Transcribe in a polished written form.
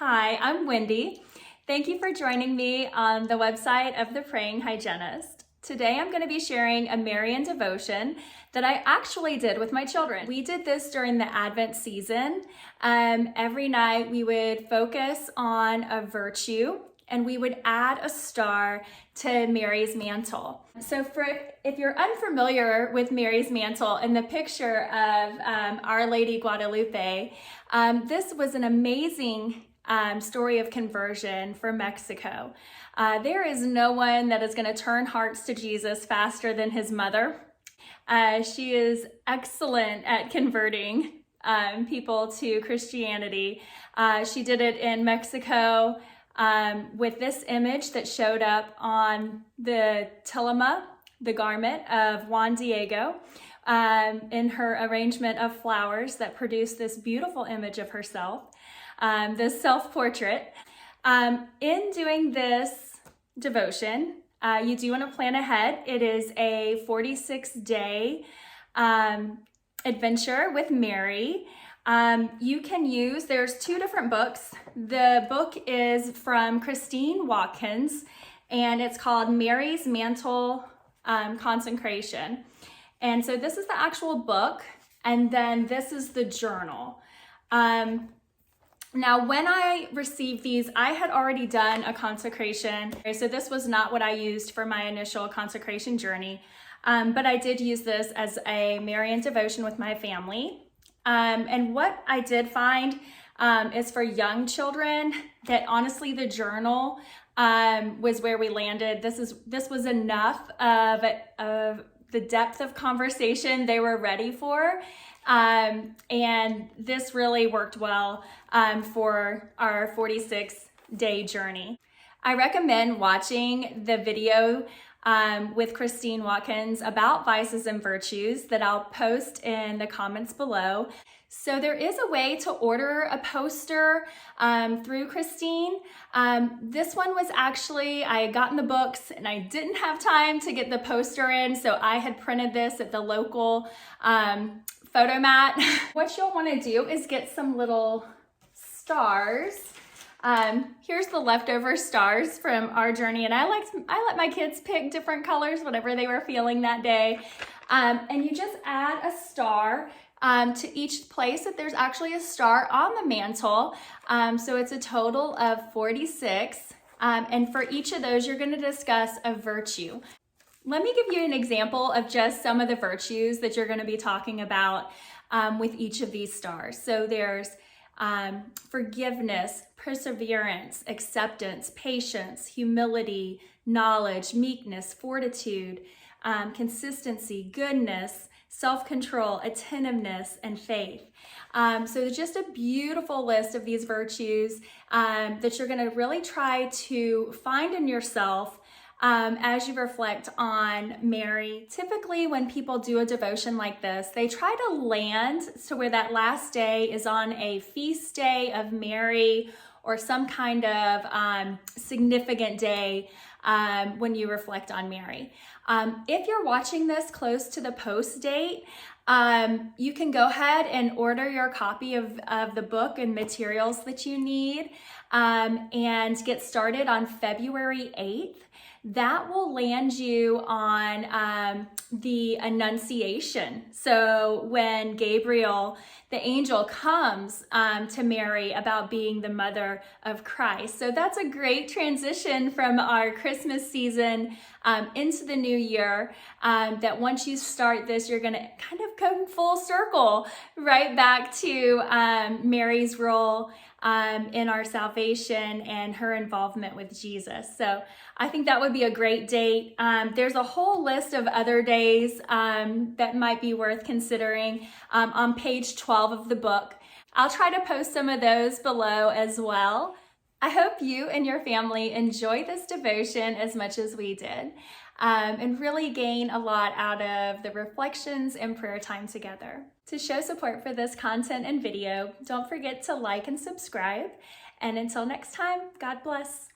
Hi, I'm Wendy. Thank you for joining me on the website of The Praying Hygienist. Today I'm going to be sharing a Marian devotion that I actually did with my children. We did this during the Advent season. Every night we would focus on a virtue and we would add a star to Mary's mantle. So if you're unfamiliar with Mary's mantle and the picture of Our Lady Guadeloupe, this was an amazing story of conversion for Mexico. There is no one that is going to turn hearts to Jesus faster than his mother. She is excellent at converting people to Christianity. She did it in Mexico with this image that showed up on the tilma, the garment of Juan Diego, in her arrangement of flowers that produced this beautiful image of herself. This self-portrait. In doing this devotion, you do want to plan ahead. It is a 46-day adventure with Mary. You can use, there's two different books. The book is from Christine Watkins, and it's called Mary's Mantle, Consecration. And so this is the actual book, and then this is the journal. Now, when I received these, I had already done a consecration. So this was not what I used for my initial consecration journey, but I did use this as a Marian devotion with my family. And what I did find is for young children that honestly the journal was where we landed. This was enough of the depth of conversation they were ready for. And this really worked well for our 46-day journey. I recommend watching the video with Christine Watkins about vices and virtues that I'll post in the comments below. So there is a way to order a poster through Christine. This one was actually, I had gotten the books and I didn't have time to get the poster in, so I had printed this at the local photo mat. What you'll want to do is get some little stars. Here's the leftover stars from our journey, and I let my kids pick different colors, whatever they were feeling that day. And you just add a star to each place that there's actually a star on the mantle. So it's a total of 46. And for each of those, you're going to discuss a virtue. Let me give you an example of just some of the virtues that you're going to be talking about with each of these stars. So there's forgiveness, perseverance, acceptance, patience, humility, knowledge, meekness, fortitude, consistency, goodness, self-control, attentiveness, and faith. So just a beautiful list of these virtues that you're going to really try to find in yourself as you reflect on Mary. Typically when people do a devotion like this, they try to land to where that last day is on a feast day of Mary or some kind of significant day when you reflect on Mary. If you're watching this close to the post date, you can go ahead and order your copy of the book and materials that you need and get started on February 8th. That will land you on the Annunciation. So when Gabriel, the angel, comes to Mary about being the mother of Christ. So that's a great transition from our Christmas season into the new year, that once you start this, you're going to kind of come full circle right back to Mary's role in our salvation and her involvement with Jesus. So I think that would be a great date. There's a whole list of other days that might be worth considering on page 12 of the book. I'll try to post some of those below as well. I hope you and your family enjoy this devotion as much as we did and really gain a lot out of the reflections and prayer time together. To show support for this content and video, don't forget to like and subscribe. And until next time, God bless.